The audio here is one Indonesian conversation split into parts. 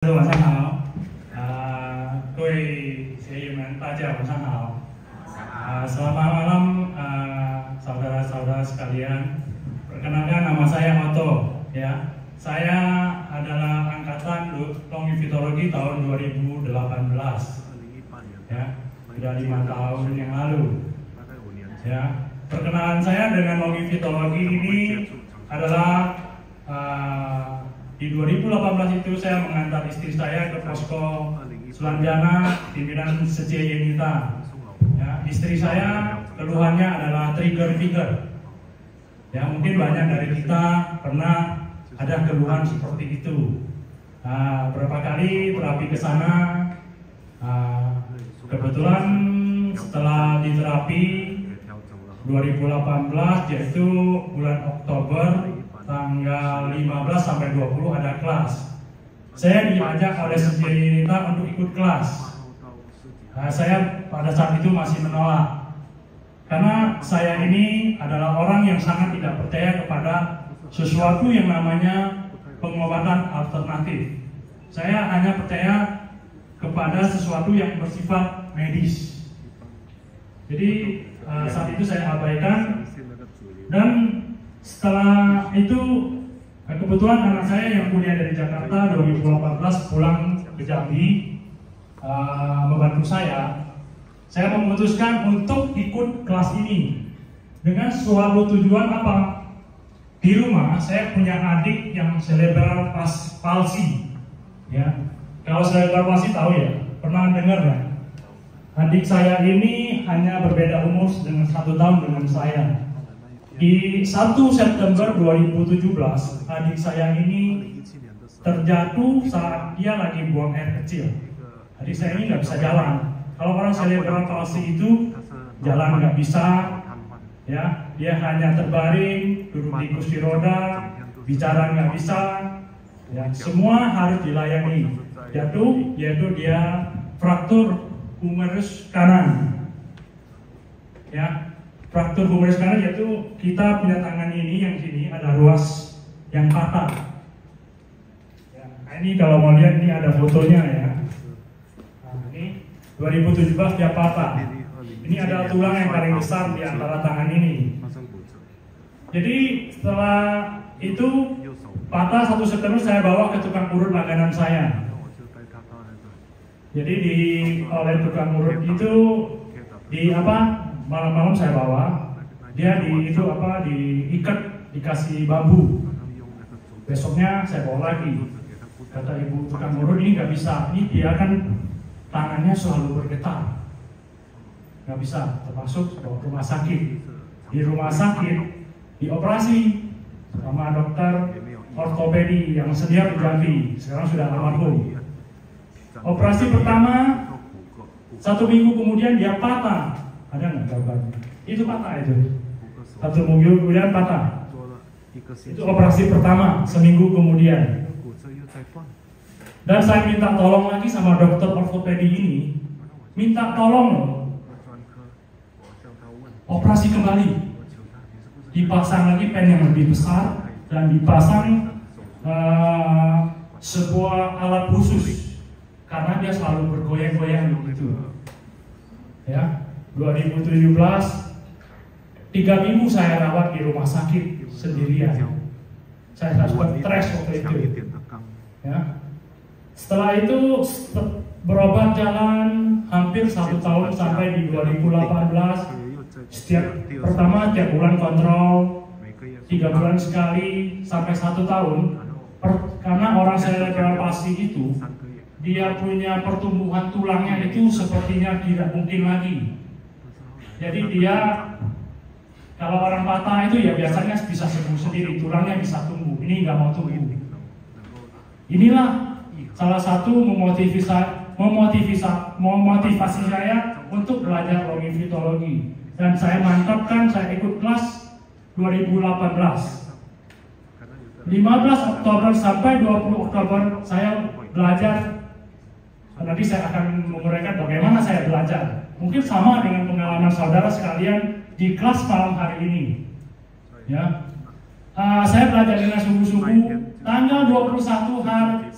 晚上好，各位学员们，大家晚上好。Selamat malam saudara-saudara sekalian. Perkenalkan nama saya Otto, ya. Saya adalah angkatan longivitologi tahun 2018. Ya, sudah 5 tahun yang lalu. Ya, perkenalan saya dengan longivitologi ini adalah di 2018 itu saya mengantar istri saya ke posko Sulanjana pimpinan Setia Yenita. Ya, istri saya keluhannya adalah trigger finger. Ya, mungkin banyak dari kita pernah ada keluhan seperti itu. Berapa kali terapi ke sana. Kebetulan setelah diterapi 2018 yaitu bulan Oktober tanggal 15 sampai 20 ada kelas. Saya diajak oleh Setia Yenita untuk ikut kelas. Saya pada saat itu masih menolak. Karena saya ini adalah orang yang sangat tidak percaya kepada sesuatu yang namanya pengobatan alternatif. Saya hanya percaya kepada sesuatu yang bersifat medis. Jadi saat itu saya abaikan, dan setelah itu kebetulan anak saya yang kuliah dari Jakarta 2018 pulang ke Jambi membantu saya memutuskan untuk ikut kelas ini dengan suatu tujuan apa? Di rumah saya punya adik yang cerebral palsy, ya. Kalau cerebral palsy tahu ya, pernah dengar ya? Adik saya ini hanya berbeda umur dengan 1 tahun dengan saya. Di 1 September 2017, adik saya ini terjatuh saat dia lagi buang air kecil. Adik saya ini nggak bisa jalan. Kalau orang cerebral palsy itu jalan nggak bisa, ya, dia hanya terbaring, duduk di kursi roda, bicara nggak bisa, ya, semua harus dilayani. Jatuh, yaitu dia fraktur humerus kanan, ya. Fraktur humerus kanan yaitu kita punya tangan ini, yang sini ada ruas yang patah. Ya, ini kalau mau lihat ini ada fotonya ya. Nah, ini 2017 dia patah. Ini ada tulang yang paling besar di antara tangan ini. Jadi setelah itu patah 1 September saya bawa ke tukang urut langganan saya. Jadi oleh tukang urut itu malam-malam saya bawa, dia diikat, dikasih bambu. Besoknya saya bawa lagi. Kata ibu tukang urut, ini nggak bisa, ini dia kan tangannya selalu bergetar, nggak bisa, termasuk bawa ke rumah sakit. Di rumah sakit dioperasi sama dokter ortopedi yang sedia di Jambi, sekarang sudah almarhum. Operasi pertama 1 minggu kemudian dia patah. Ada nggak gambarnya? Itu patah itu. 1 minggu kemudian patah. Itu operasi pertama, seminggu kemudian. Dan saya minta tolong lagi sama dokter ortopedi ini, minta tolong operasi kembali, dipasang lagi pen yang lebih besar dan dipasang sebuah alat khusus karena dia selalu bergoyang-goyang begitu. Ya, 2017 3 minggu saya rawat di rumah sakit sendirian. Saya sempat stres waktu itu. Ya. Setelah itu berobat jalan hampir 1 tahun sampai di 2018. Setiap bulan kontrol, 3 bulan sekali sampai 1 tahun. Karena orang cerebral palsy itu dia punya pertumbuhan tulangnya itu sepertinya tidak mungkin lagi. Jadi dia, kalau orang patah itu ya biasanya bisa sembuh sendiri, tulangnya bisa tumbuh. Ini nggak mau tumbuh. Inilah salah satu memotivasi saya untuk belajar longivitologi. Dan saya mantapkan, saya ikut kelas 2018. 15 Oktober sampai 20 Oktober saya belajar. Nanti saya akan menguraikan bagaimana saya belajar. Mungkin sama dengan pengalaman saudara sekalian di kelas malam hari ini. Ya, saya belajar dengan sungguh-sungguh. Tanggal 21 hari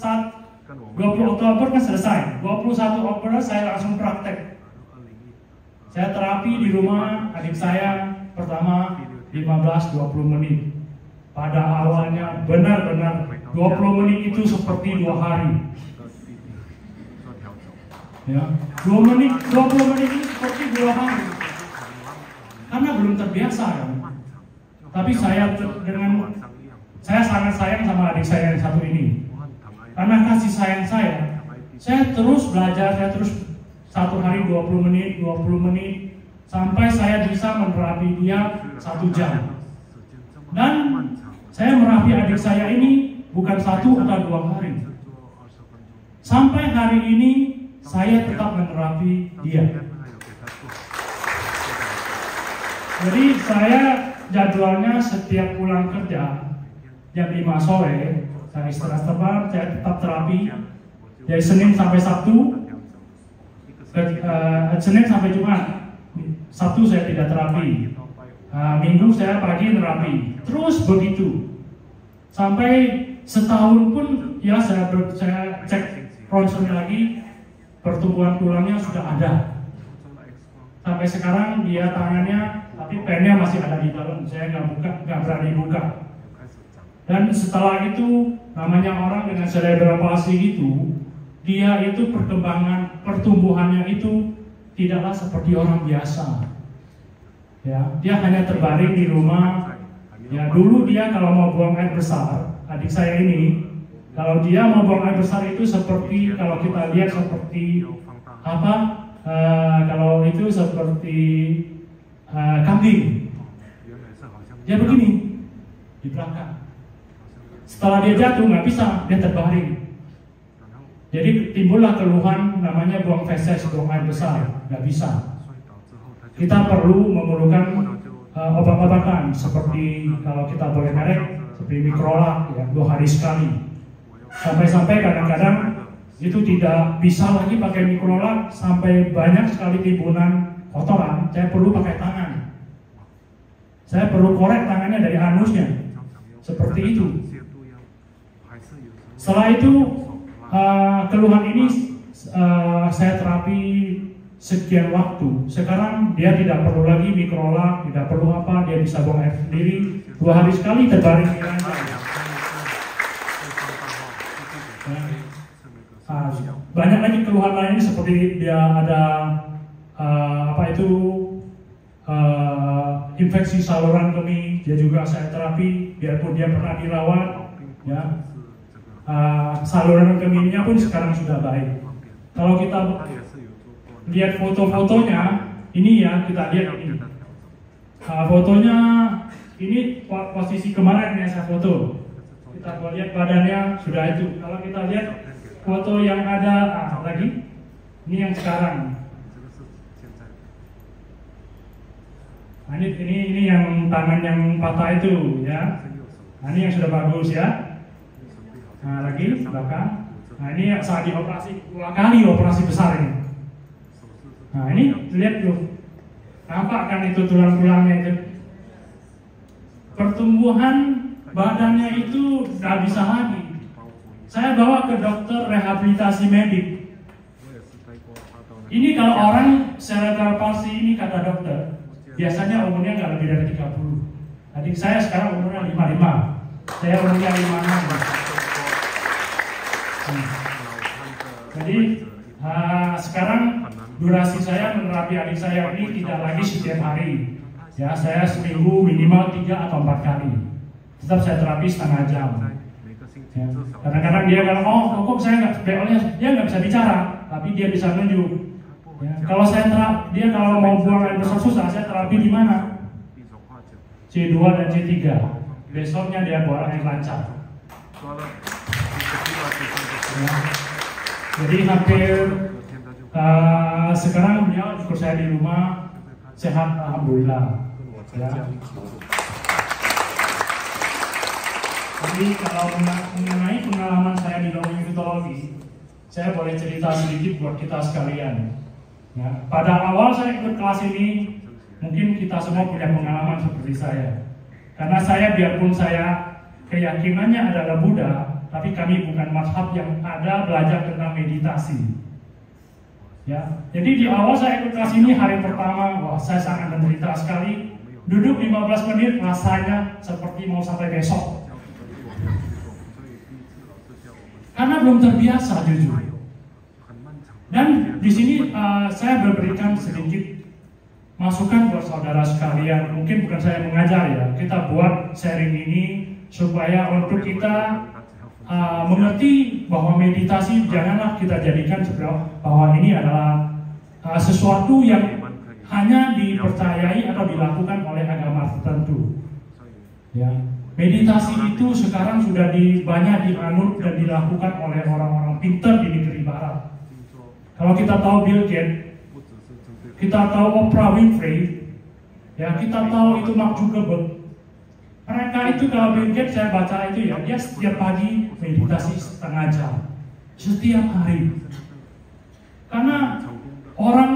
20 Oktober kan selesai. 21 Oktober saya langsung praktek. Saya terapi di rumah adik saya pertama 15-20 menit. Pada awalnya benar-benar 20 menit itu seperti 2 hari. Ya, 20 menit itu seperti 2 hari. Karena belum terbiasa ya. Tapi saya sangat sayang sama adik saya yang satu ini. Karena kasih sayang saya terus belajar, saya terus 1 hari 20 menit, sampai saya bisa menerapi dia 1 jam. Dan saya merapi adik saya ini bukan 1 atau 2 hari. Sampai hari ini saya tetap menerapi dia. Jadi saya jadwalnya setiap pulang kerja jam 5 sore, saya istirahat sebentar, saya tetap terapi dari Senin sampai Sabtu, Senin sampai Jumat. Sabtu saya tidak terapi, Minggu saya pagi terapi, terus begitu sampai setahun pun ya saya cek ronsen lagi, pertumbuhan tulangnya sudah ada. Sampai sekarang dia tangannya, tapi pennya masih ada di dalam, saya nggak berani buka. Dan setelah itu namanya orang dengan cerebral palsy itu, dia itu pertumbuhannya itu tidaklah seperti orang biasa. Ya, dia hanya terbaring di rumah. Ya, dulu dia kalau mau buang air besar, adik saya ini, kalau dia mau buang air besar itu seperti, kalau kita lihat seperti apa? Kalau itu seperti kambing. Dia begini di belakang. Setelah dia jatuh nggak bisa, dia terbaring. Jadi timbullah keluhan namanya buang feses, buang air besar, nggak bisa. Kita perlu memerlukan obat-obatan seperti kalau kita boleh merek seperti mikrolak ya, 2 hari sekali. Sampai-sampai kadang-kadang itu tidak bisa lagi pakai mikrolak, sampai banyak sekali timbunan kotoran. Saya perlu pakai tangan. Saya perlu korek tangannya dari anusnya, seperti itu. Setelah itu keluhan ini saya terapi sekian waktu. Sekarang dia tidak perlu lagi mikrolak, tidak perlu apa, dia bisa buang air sendiri 2 hari sekali terbaring di ranjang. Banyak lagi keluhan lain seperti dia ada infeksi saluran kemih, dia juga saya terapi biarpun dia pernah dirawat ya. Saluran kemihnya pun sekarang sudah baik. Kalau kita lihat foto-fotonya, ini ya kita lihat ini. Fotonya ini posisi kemarin yang saya foto. Kita lihat badannya sudah itu. Kalau kita lihat foto yang ada lagi, ini yang sekarang. Nah, ini yang tangan yang patah itu ya. Nah, ini yang sudah bagus ya. Nah, lagi belakang. Nah, ini saat dioperasi 2 kali operasi besar ini. Nah, ini lihat tuh. Nampak kan itu tulang-tulangnya itu. Pertumbuhan badannya itu nggak bisa lagi. Saya bawa ke dokter rehabilitasi medik. Ini kalau orang cerebral palsy ini kata dokter, biasanya umurnya nggak lebih dari 30. Adik saya sekarang umurnya 55. Saya umurnya 56. Jadi sekarang durasi saya menerapi adik saya ini tidak lagi setiap hari. Ya, saya seminggu minimal 3 atau 4 kali. Tetap saya terapi setengah jam. Ya. Kadang-kadang dia kalau kok saya nggak, dia nggak bisa bicara, tapi dia bisa nunjuk. Ya. Kalau saya dia kalau mau buang air besar susah, saya terapi di mana? C2 dan C3. Besoknya dia buang air lancar. Ya. Jadi hampir sekarang beliau ikut saya di rumah, sehat alhamdulillah. Ya. Jadi kalau mengenai pengalaman saya di neurofisiologi, saya boleh cerita sedikit buat kita sekalian. Ya. Pada awal saya ikut kelas ini, mungkin kita semua punya pengalaman seperti saya. Karena saya biarpun saya keyakinannya adalah Buddha, tapi kami bukan mazhab yang ada belajar tentang meditasi. Ya, jadi di awal saya ikut kelas ini hari pertama, wah saya sangat menderita sekali. Duduk 15 menit rasanya seperti mau sampai besok. Karena belum terbiasa jujur. Dan di sini saya berikan sedikit masukan buat saudara sekalian. Mungkin bukan saya mengajar ya, kita buat sharing ini supaya untuk kita mengerti bahwa meditasi janganlah kita jadikan bahwa ini adalah sesuatu yang hanya dipercayai atau dilakukan oleh agama tertentu. Ya, meditasi itu sekarang sudah banyak dianut dan dilakukan oleh orang-orang pintar di negeri barat. Kalau kita tahu Bill Gates, kita tahu Oprah Winfrey, ya kita tahu itu Mark Zuckerberg. Mereka itu kalau Bill Gates saya baca itu ya, dia setiap pagi meditasi setengah jam, setiap hari. Karena orang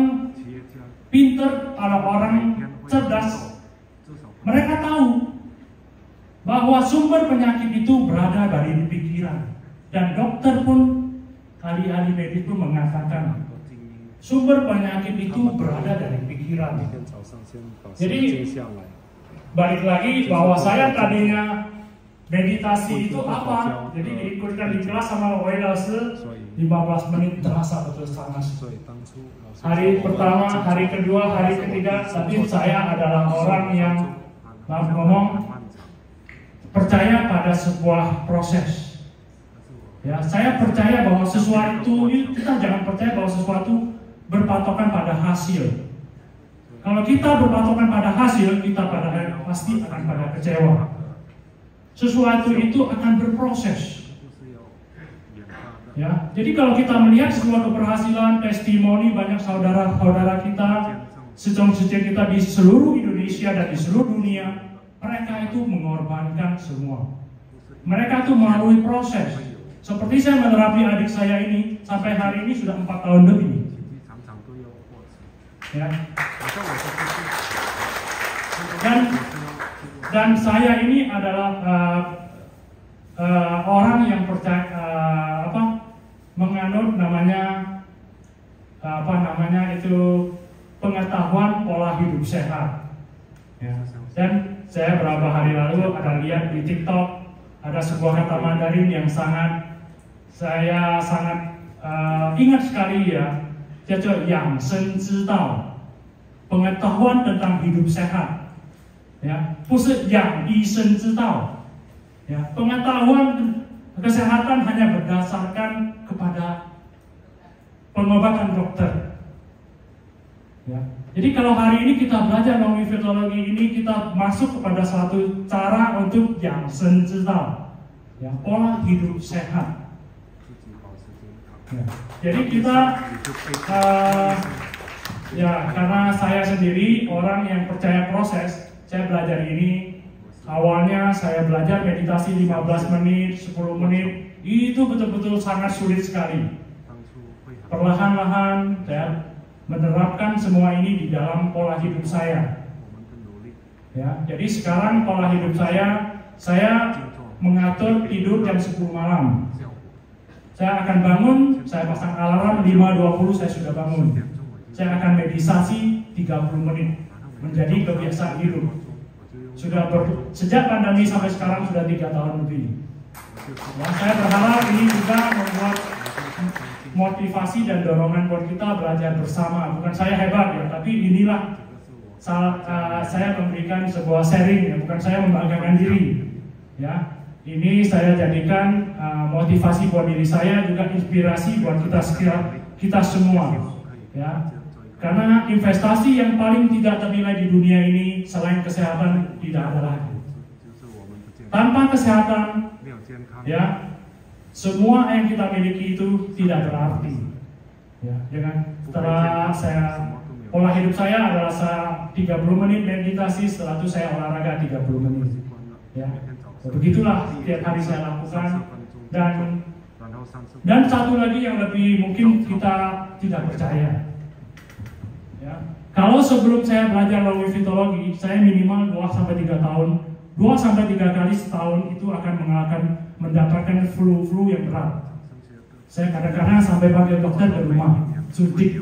pintar atau orang cerdas, mereka tahu bahwa sumber penyakit itu berada dari pikiran. Dan dokter pun, ahli-ahli medis pun mengatakan sumber penyakit itu berada dari pikiran. Jadi balik lagi bahwa saya tadinya meditasi itu apa? Jadi diikutkan di kelas sama Wailase 15 menit terasa betul sangat. Hari pertama, hari kedua, hari ketiga, tapi saya adalah orang yang ngomong percaya pada sebuah proses. Ya, saya percaya bahwa sesuatu kita jangan percaya bahwa sesuatu berpatokan pada hasil. Kalau kita berpatokan pada hasil, kita pasti akan pada kecewa. Sesuatu itu akan berproses. Ya, jadi kalau kita melihat sebuah keberhasilan, testimoni banyak saudara-saudara kita, sejong-sejong kita di seluruh Indonesia dan di seluruh dunia, mereka itu mengorbankan semua. Mereka itu melalui proses. Seperti saya menerapi adik saya ini, sampai hari ini sudah 4 tahun lebih. Ya. Dan saya ini adalah orang yang percaya menganut pengetahuan pola hidup sehat. Ya. Dan saya beberapa hari lalu ada lihat di TikTok ada sebuah kata Mandarin yang saya sangat ingat sekali ya. Yaitu yang sen知道, pengetahuan tentang hidup sehat. Ya, bukan yang 医生知道. Ya, pengetahuan kesehatan hanya berdasarkan kepada pengobatan dokter. Ya. Jadi kalau hari ini kita belajar melalui fitologi ini, kita masuk kepada suatu cara untuk yang sen知道, ya, pola hidup sehat. Ya. Jadi kita ya karena saya sendiri orang yang percaya proses, saya belajar ini. Awalnya saya belajar meditasi 15 menit, 10 menit, itu betul-betul sangat sulit sekali. Perlahan-lahan saya menerapkan semua ini di dalam pola hidup saya. Ya, jadi sekarang pola hidup saya mengatur tidur jam 10 malam. Saya akan bangun, saya pasang alarm 5.20 saya sudah bangun. Saya akan meditasi 30 menit, menjadi kebiasaan hidup. Sejak pandemi sampai sekarang sudah 3 tahun lebih. Ya, saya berharap ini juga membuat motivasi dan dorongan buat kita belajar bersama. Bukan saya hebat ya, tapi inilah saya memberikan sebuah sharing ya, bukan saya membanggakan diri. Ya. Ini saya jadikan motivasi buat diri saya, juga inspirasi buat kita semua. Ya. Karena investasi yang paling tidak ternilai di dunia ini selain kesehatan tidak ada lagi. Tanpa kesehatan, ya, semua yang kita miliki itu tidak berarti. Ya, setelah pola hidup saya adalah 30 menit meditasi, setelah itu saya olahraga 30 menit. Ya. Begitulah tiap hari saya lakukan. Dan satu lagi yang lebih mungkin kita tidak percaya. Ya. Kalau sebelum saya belajar melalui fitologi, saya minimal 2-3 tahun, 2-3 kali setahun itu akan mendapatkan flu yang berat. Saya kadang-kadang sampai panggil dokter ke rumah, suntik.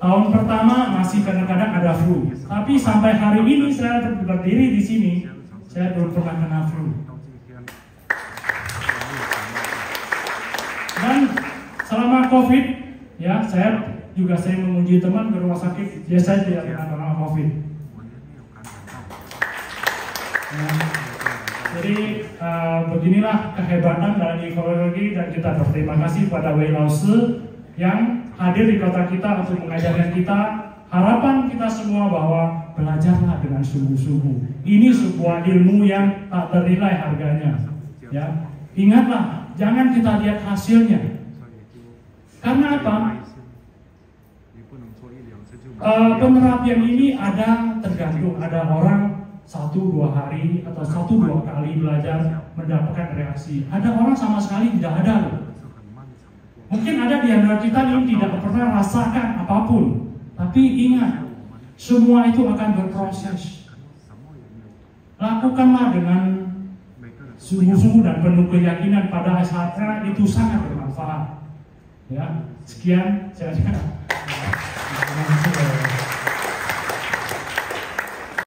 Tahun pertama masih kadang-kadang ada flu, tapi sampai hari ini saya berdiri di sini, saya belum pernah kena flu. Dan selama COVID, ya saya mengunjungi teman ke rumah sakit, ya saya tidak kena COVID. Jadi beginilah kehebatan dari ekologi, dan kita berterima kasih pada Wei Lao Tzu yang hadir di kota kita untuk mengajarkan kita. Harapan kita semua bahwa belajarlah dengan sungguh-sungguh. Ini sebuah ilmu yang tak ternilai harganya. Ya, ingatlah, jangan kita lihat hasilnya. Karena apa? Penerapian ini tergantung, ada orang 1-2 hari atau 1-2 kali belajar mendapatkan reaksi. Ada orang sama sekali tidak ada loh. Mungkin ada di antara kita yang tidak pernah rasakan apapun. Tapi ingat, semua itu akan berproses. Lakukanlah dengan sungguh-sungguh dan penuh keyakinan, pada saatnya itu sangat bermanfaat. Ya, sekian saya.